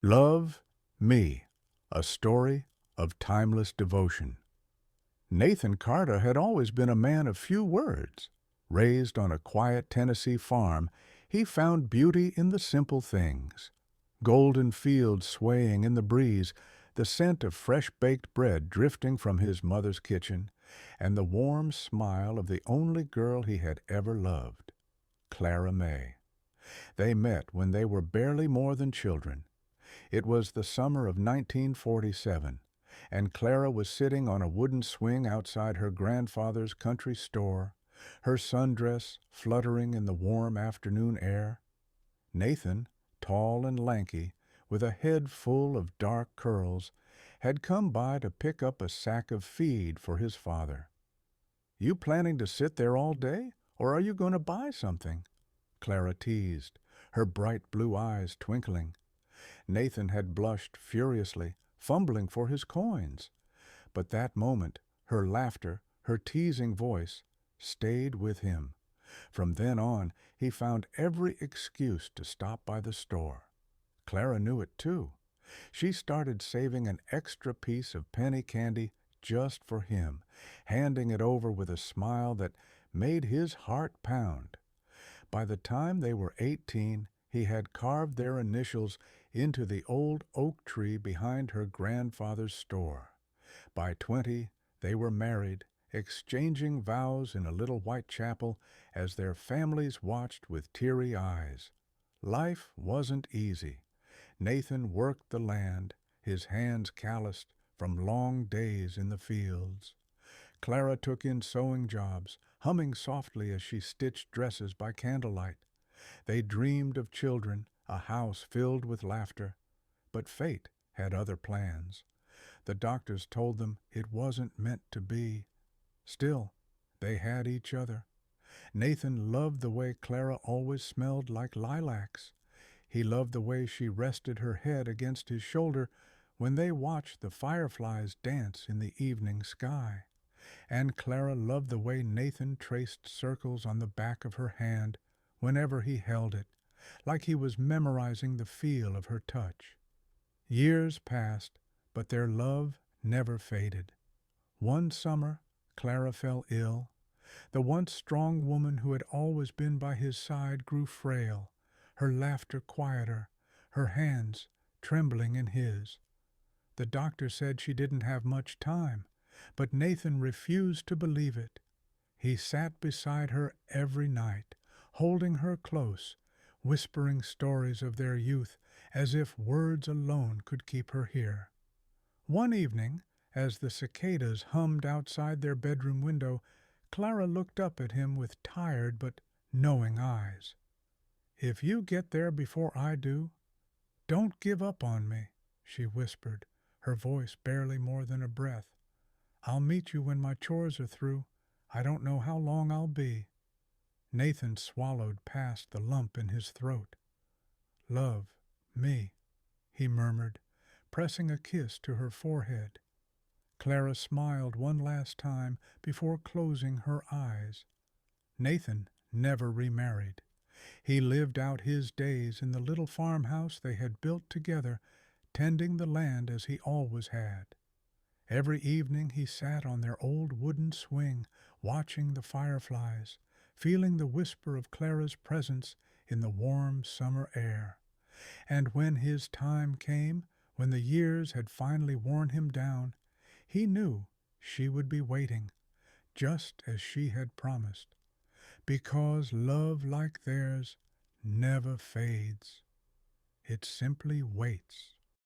Love, Me, a story of timeless devotion. Nathan Carter had always been a man of few words. Raised on a quiet Tennessee farm, he found beauty in the simple things. Golden fields swaying in the breeze, the scent of fresh-baked bread drifting from his mother's kitchen, and the warm smile of the only girl he had ever loved, Clara May. They met when they were barely more than children. It was the summer of 1947, and Clara was sitting on a wooden swing outside her grandfather's country store, her sundress fluttering in the warm afternoon air. Nathan, tall and lanky, with a head full of dark curls, had come by to pick up a sack of feed for his father. "You planning to sit there all day, or are you going to buy something?" Clara teased, her bright blue eyes twinkling. Nathan had blushed furiously, fumbling for his coins. But that moment, her laughter, her teasing voice, stayed with him. From then on, he found every excuse to stop by the store. Clara knew it too. She started saving an extra piece of penny candy just for him, handing it over with a smile that made his heart pound. By the time they were 18, he had carved their initials into the old oak tree behind her grandfather's store. By 20, they were married, exchanging vows in a little white chapel as their families watched with teary eyes. Life wasn't easy. Nathan worked the land, his hands calloused from long days in the fields. Clara took in sewing jobs, humming softly as she stitched dresses by candlelight. They dreamed of children, a house filled with laughter. But fate had other plans. The doctors told them it wasn't meant to be. Still, they had each other. Nathan loved the way Clara always smelled like lilacs. He loved the way she rested her head against his shoulder when they watched the fireflies dance in the evening sky. And Clara loved the way Nathan traced circles on the back of her hand whenever he held it, like he was memorizing the feel of her touch. Years passed, but their love never faded. One summer, Clara fell ill. The once strong woman who had always been by his side grew frail, her laughter quieter, her hands trembling in his. The doctor said she didn't have much time, but Nathan refused to believe it. He sat beside her every night, holding her close, whispering stories of their youth as if words alone could keep her here. One evening, as the cicadas hummed outside their bedroom window, Clara looked up at him with tired but knowing eyes. "If you get there before I do, don't give up on me," she whispered, her voice barely more than a breath. "I'll meet you when my chores are through. I don't know how long I'll be." Nathan swallowed past the lump in his throat. "Love, me," he murmured, pressing a kiss to her forehead. Clara smiled one last time before closing her eyes. Nathan never remarried. He lived out his days in the little farmhouse they had built together, tending the land as he always had. Every evening he sat on their old wooden swing, watching the fireflies, feeling the whisper of Clara's presence in the warm summer air. And when his time came, when the years had finally worn him down, he knew she would be waiting, just as she had promised, because love like theirs never fades. It simply waits.